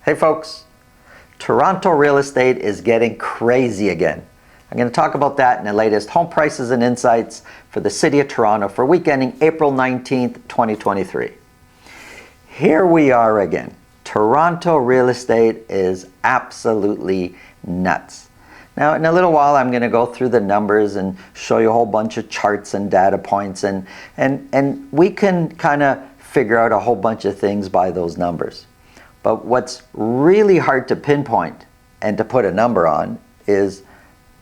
Hey folks, Toronto real estate is getting crazy again. I'm going to talk about that in the latest home prices and insights for the City of Toronto for week ending April 19th, 2023. Here we are again. Toronto real estate is absolutely nuts. Now in a little while I'm going to go through the numbers and show you a whole bunch of charts and data points and we can kind of figure out a whole bunch of things by those numbers. But what's really hard to pinpoint and to put a number on is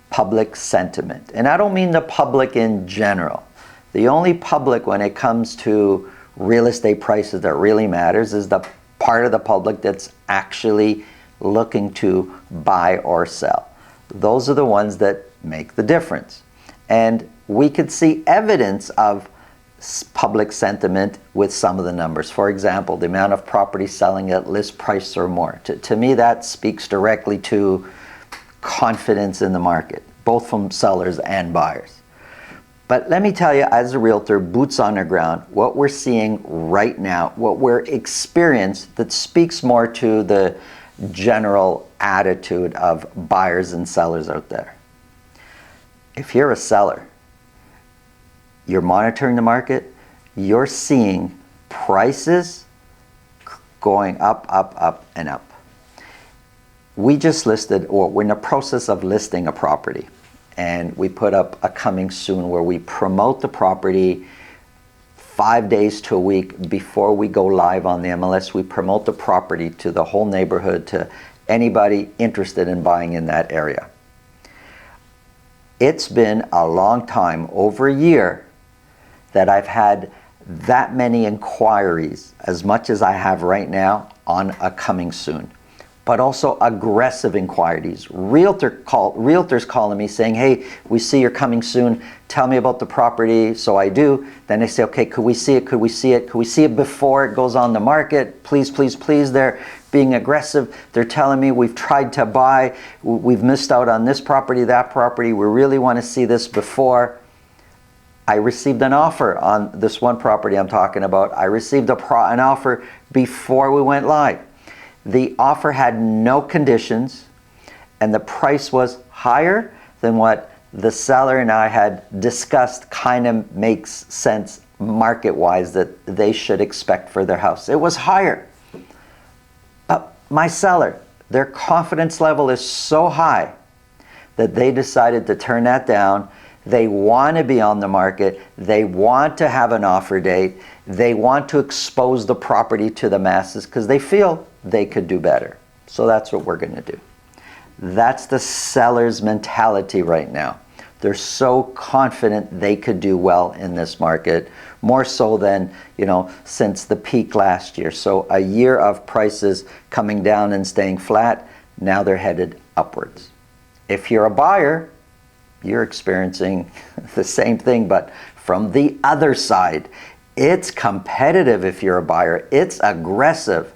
public sentiment. And I don't mean the public in general. The only public when it comes to real estate prices that really matters is the part of the public that's actually looking to buy or sell. Those are the ones that make the difference. And we could see evidence of public sentiment with some of the numbers. For example, the amount of property selling at list price or more. To me, that speaks directly to confidence in the market, both from sellers and buyers. But let me tell you, as a realtor, boots on the ground, what we're seeing right now, what we're experiencing that speaks more to the general attitude of buyers and sellers out there. If you're a seller, you're monitoring the market, you're seeing prices going up, and up. We just listed, or we're in the process of listing a property, and we put up a coming soon where we promote the property 5 days to a week before we go live on the MLS. We promote the property to the whole neighborhood, to anybody interested in buying in that area. It's been a long time, over a year, that I've had that many inquiries, as much as I have right now, on a coming soon. But also aggressive inquiries. Realtors calling me saying, hey, we see you're coming soon, tell me about the property. So I do. Then they say, okay, could we see it? Could we see it? Could we see it before it goes on the market? Please, please, please. They're being aggressive. They're telling me we've tried to buy, we've missed out on this property, that property. We really want to see this before. I received an offer on this one property I'm talking about. I received an offer before we went live. The offer had no conditions, and the price was higher than what the seller and I had discussed. Kind of makes sense market-wise that they should expect for their house. It was higher. But my seller, their confidence level is so high that they decided to turn that down. They want to be on the market. They want to have an offer date. They want to expose the property to the masses because they feel they could do better. So that's what we're going to do. That's the seller's mentality right now. They're so confident they could do well in this market, more so than, since the peak last year. So a year of prices coming down and staying flat, now they're headed upwards. If you're a buyer, you're experiencing the same thing, but from the other side. It's competitive if you're a buyer. It's aggressive.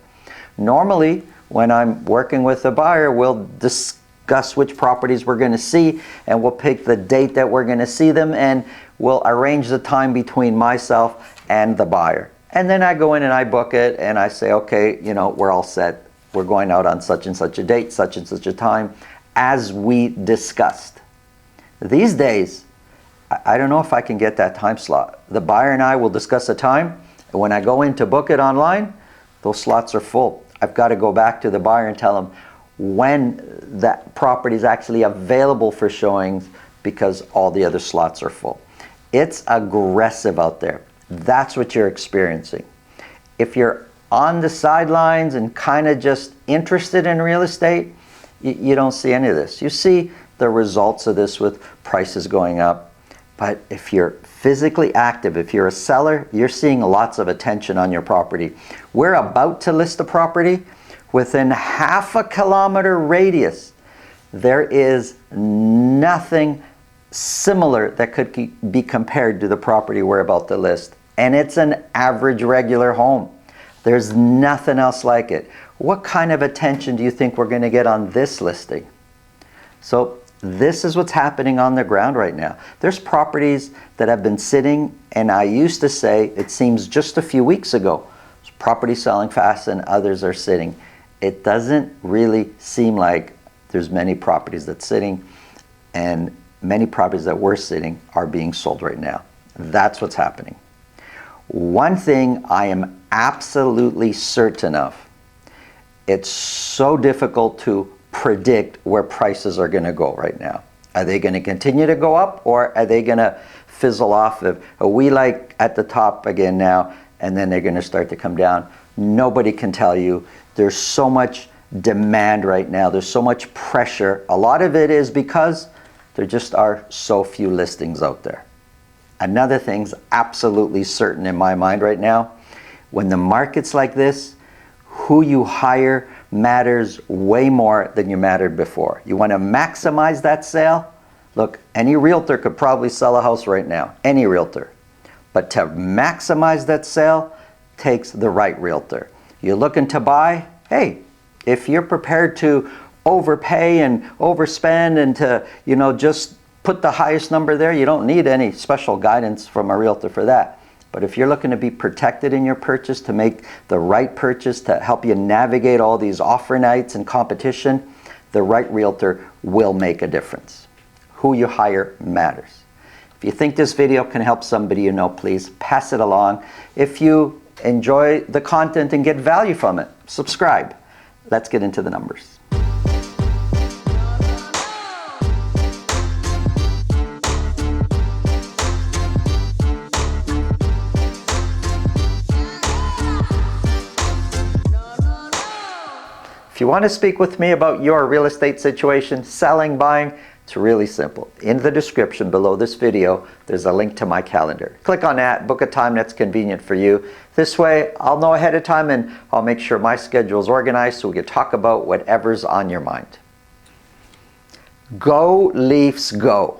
Normally, when I'm working with a buyer, we'll discuss which properties we're going to see, and we'll pick the date that we're going to see them, and we'll arrange the time between myself and the buyer. And then I go in and I book it, and I say, okay, we're all set. We're going out on such and such a date, such and such a time, as we discussed. These days, I don't know if I can get that time slot. The buyer and I will discuss a time, and when I go in to book it online, those slots are full. I've got to go back to the buyer and tell them when that property is actually available for showings because all the other slots are full. It's aggressive out there. That's what you're experiencing. If you're on the sidelines and kind of just interested in real estate, you don't see any of this. You see the results of this with prices going up. But if you're physically active, if you're a seller, you're seeing lots of attention on your property. We're about to list a property within half a kilometer radius. There is nothing similar that could be compared to the property we're about to list. And it's an average regular home. There's nothing else like it. What kind of attention do you think we're going to get on this listing? So this is what's happening on the ground right now. There's properties that have been sitting, and I used to say, it seems just a few weeks ago, property selling fast and others are sitting. it doesn't really seem like there's many properties that's sitting, and many properties that were sitting are being sold right now. That's what's happening. One thing I am absolutely certain of, it's so difficult to predict where prices are going to go right now. Are they going to continue to go up, or are they going to fizzle off? Are we like at the top again now, and then they're going to start to come down? Nobody can tell you. There's so much demand right now. There's so much pressure. A lot of it is because there just are so few listings out there. Another thing's absolutely certain in my mind right now. When the market's like this, who you hire matters way more than you mattered before. You want to maximize that sale? Look, any realtor could probably sell a house right now. Any realtor. But to maximize that sale takes the right realtor. You're looking to buy? Hey, if you're prepared to overpay and overspend and to, just put the highest number there, you don't need any special guidance from a realtor for that. But if you're looking to be protected in your purchase, to make the right purchase, to help you navigate all these offer nights and competition, the right realtor will make a difference. Who you hire matters. If you think this video can help somebody please pass it along. If you enjoy the content and get value from it, subscribe. Let's get into the numbers. If you want to speak with me about your real estate situation, selling, buying, it's really simple. In the description below this video, there's a link to my calendar. Click on that, book a time that's convenient for you. This way, I'll know ahead of time and I'll make sure my schedule is organized so we can talk about whatever's on your mind. Go Leafs, go.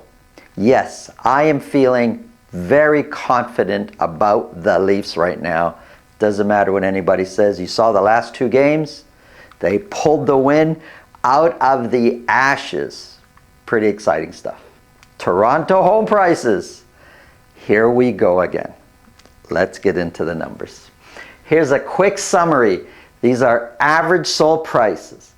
Yes, I am feeling very confident about the Leafs right now. Doesn't matter what anybody says. You saw the last two games. They pulled the win out of the ashes. Pretty exciting stuff. Toronto home prices. Here we go again. Let's get into the numbers. Here's a quick summary. These are average sold prices.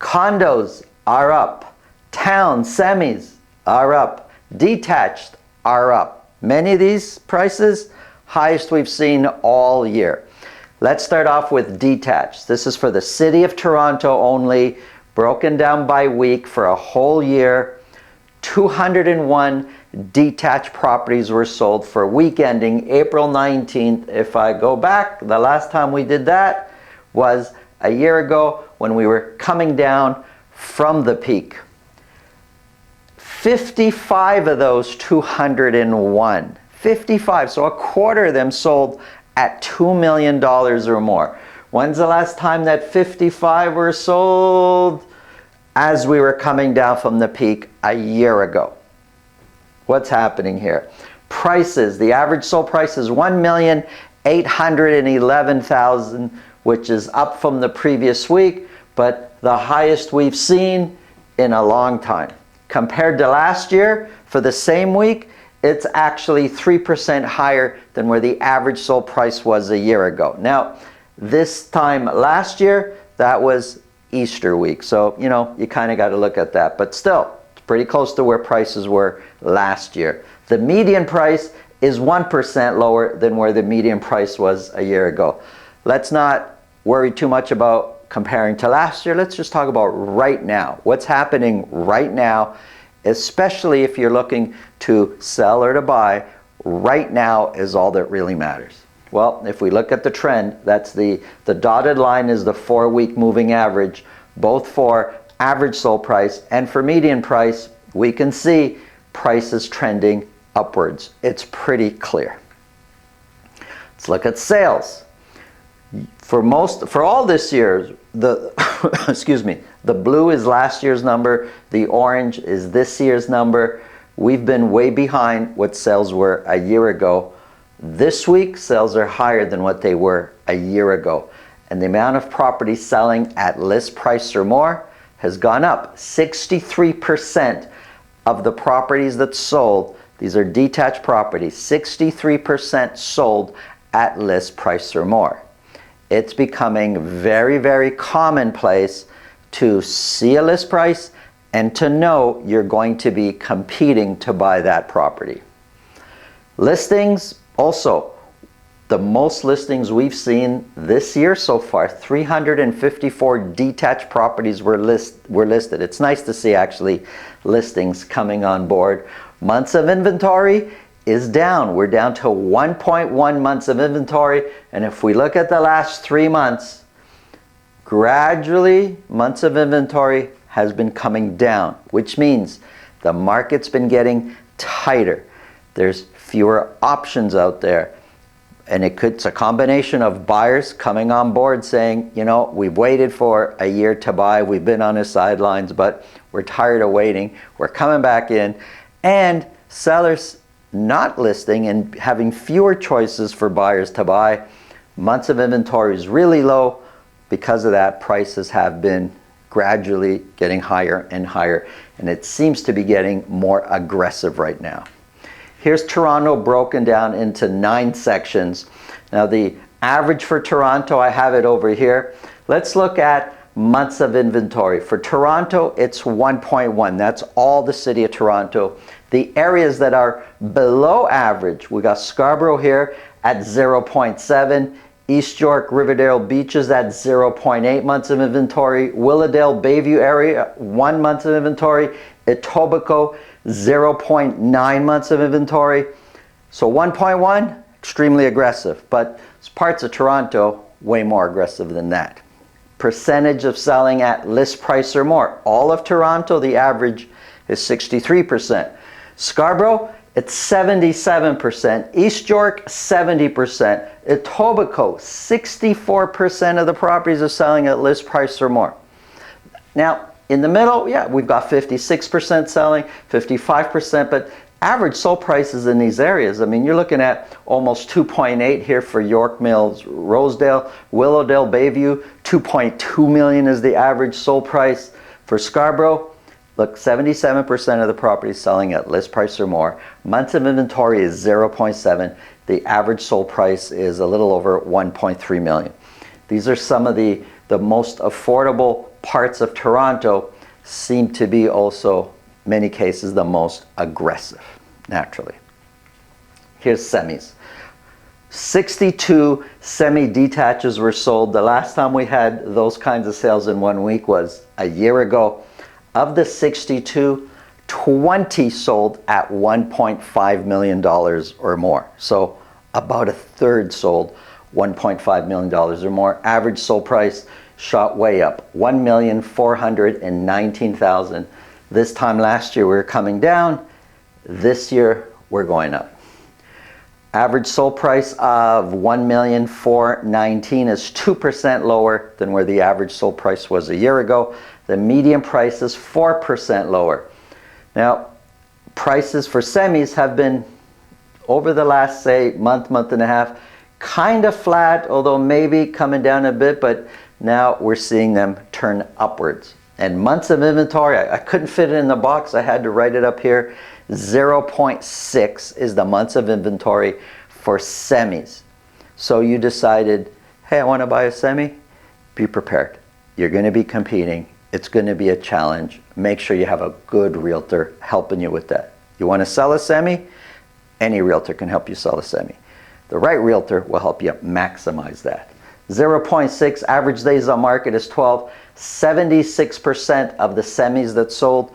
Condos are up. Towns, semis are up. Detached are up. Many of these prices, highest we've seen all year. Let's start off with detached. This is for the city of Toronto only, broken down by week for a whole year. 201 detached properties were sold for week ending April 19th. If I go back, the last time we did that was a year ago when we were coming down from the peak. 55 of those 201. 55, so a quarter of them sold at $2 million or more. When's the last time that 55 were sold? As we were coming down from the peak a year ago. What's happening here? Prices, the average sold price is $1,811,000, which is up from the previous week, but the highest we've seen in a long time. Compared to last year, for the same week, it's actually 3% higher than where the average sold price was a year ago. Now, this time last year, that was Easter week. So, you kind of got to look at that. But still, it's pretty close to where prices were last year. The median price is 1% lower than where the median price was a year ago. Let's not worry too much about comparing to last year. Let's just talk about right now. What's happening right now, especially if you're looking to sell or to buy, right now is all that really matters. Well, if we look at the trend, that's the dotted line is the 4-week moving average, both for average sold price and for median price. We can see prices trending upwards. It's pretty clear. Let's look at sales. For all this year, the excuse me, the blue is last year's number, the orange is this year's number. We've been way behind what sales were a year ago. This week, sales are higher than what they were a year ago. And the amount of properties selling at list price or more has gone up. 63% of the properties that sold, these are detached properties, 63% sold at list price or more. it's becoming very, very commonplace to see a list price and to know you're going to be competing to buy that property. Listings, also, the most listings we've seen this year so far, 354 detached properties were listed. It's nice to see actually listings coming on board. Months of inventory is down. We're down to 1.1 months of inventory. And if we look at the last 3 months, gradually months of inventory has been coming down, which means the market's been getting tighter. There's fewer options out there. And it's a combination of buyers coming on board saying, you know, we've waited for a year to buy, we've been on the sidelines, but we're tired of waiting, we're coming back in, and sellers not listing and having fewer choices for buyers to buy. Months of inventory is really low. Because of that, prices have been gradually getting higher and higher, and it seems to be getting more aggressive right now. Here's Toronto broken down into 9 sections. Now the average for Toronto, I have it over here. Let's look at months of inventory. For Toronto, it's 1.1. That's all the city of Toronto. The areas that are below average, we got Scarborough here at 0.7. East York, Riverdale Beaches at 0.8 months of inventory. Willowdale, Bayview area, 1 month of inventory. Etobicoke, 0.9 months of inventory. So 1.1, extremely aggressive, but parts of Toronto, way more aggressive than that. Percentage of selling at list price or more. All of Toronto, the average is 63%. Scarborough, it's 77%. East York, 70%. Etobicoke, 64% of the properties are selling at list price or more. Now, in the middle, yeah, we've got 56% selling, 55%, but average sold prices in these areas, I mean, you're looking at almost 2.8 here for York Mills, Rosedale, Willowdale, Bayview, 2.2 million is the average sold price. For Scarborough, look, 77% of the properties selling at list price or more. Months of inventory is 0.7. The average sold price is a little over 1.3 million. These are some of the most affordable parts of Toronto, seem to be also, many cases, the most aggressive, naturally. Here's semis. 62 semi-detaches were sold. The last time we had those kinds of sales in 1 week was a year ago. Of the 62, 20 sold at $1.5 million or more. So about a third sold $1.5 million or more. Average sold price shot way up, $1,419,000. This time last year we were coming down. This year we're going up. Average sold price of $1,419,000 is 2% lower than where the average sold price was a year ago. The median price is 4% lower. Now, prices for semis have been, over the last, say, month and a half, kind of flat, although maybe coming down a bit, but now we're seeing them turn upwards. And months of inventory, I couldn't fit it in the box. I had to write it up here. 0.6 is the months of inventory for semis. So you decided, hey, I want to buy a semi. Be prepared. You're going to be competing. It's going to be a challenge. Make sure you have a good realtor helping you with that. You want to sell a semi? Any realtor can help you sell a semi. The right realtor will help you maximize that. 0.6, average days on market is 12. 76% of the semis that sold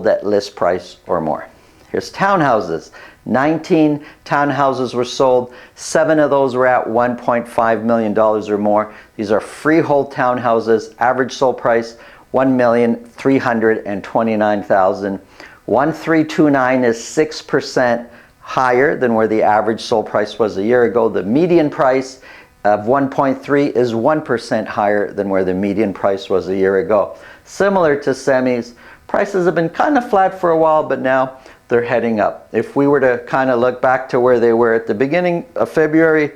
at list price or more. Here's townhouses. 19 townhouses were sold. 7 of those were at $1.5 million or more. These are freehold townhouses. Average sold price, $1,329,000. 1,329 is 6% higher than where the average sold price was a year ago. The median price of 1.3 is 1% higher than where the median price was a year ago. Similar to semis, prices have been kind of flat for a while, but now they're heading up. If we were to kind of look back to where they were at the beginning of February,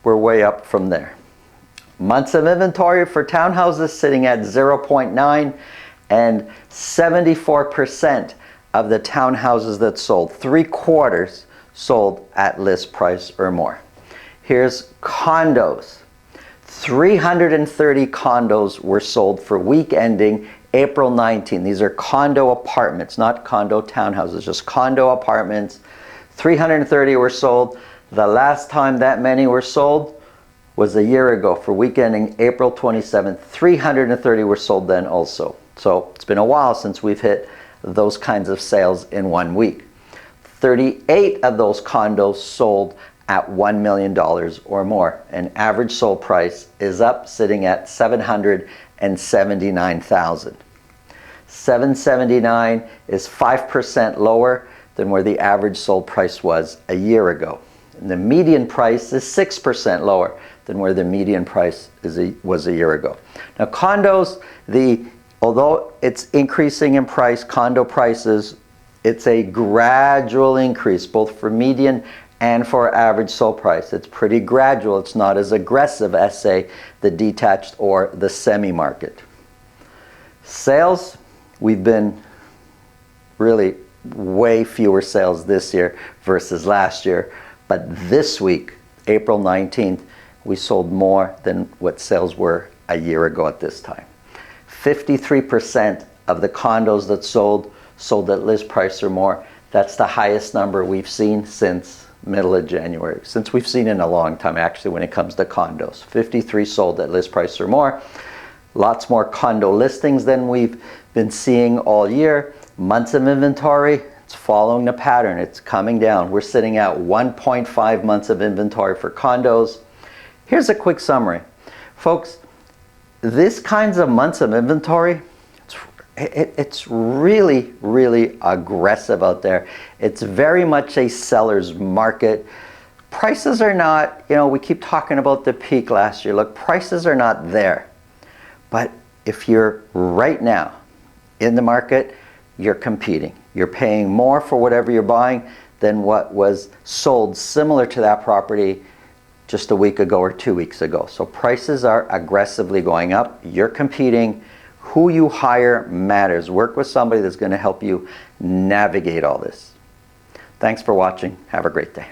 we're way up from there. Months of inventory for townhouses sitting at 0.9, and 74% of the townhouses that sold, 3/4, sold at list price or more. Here's condos. 330 condos were sold for week ending April 19. These are condo apartments, not condo townhouses, just condo apartments. 330 were sold. The last time that many were sold was a year ago for week ending April 27th. 330 were sold then also. So it's been a while since we've hit those kinds of sales in 1 week. 38 of those condos sold at $1 million or more. An average sold price is up, sitting at $779,000. $779 is 5% lower than where the average sold price was a year ago. And the median price is 6% lower than where the median price was a year ago. Now condos, although it's increasing in price, condo prices, it's a gradual increase both for median and for average sold price. It's pretty gradual. It's not as aggressive as, say, the detached or the semi market. Sales, we've been really way fewer sales this year versus last year. But this week, April 19th, we sold more than what sales were a year ago at this time. 53% of the condos that sold at list price or more. That's the highest number we've seen since middle of January, since we've seen in a long time actually when it comes to condos. 53 sold at list price or more. Lots more condo listings than we've been seeing all year. Months of inventory, it's following the pattern. It's coming down. We're sitting at 1.5 months of inventory for condos. Here's a quick summary. Folks, this kinds of months of inventory, it's really, really aggressive out there. It's very much a seller's market. Prices are not, we keep talking about the peak last year. Look, prices are not there. But if you're right now in the market, you're competing. You're paying more for whatever you're buying than what was sold similar to that property just a week ago or 2 weeks ago. So prices are aggressively going up. You're competing. Who you hire matters. Work with somebody that's going to help you navigate all this. Thanks for watching. Have a great day.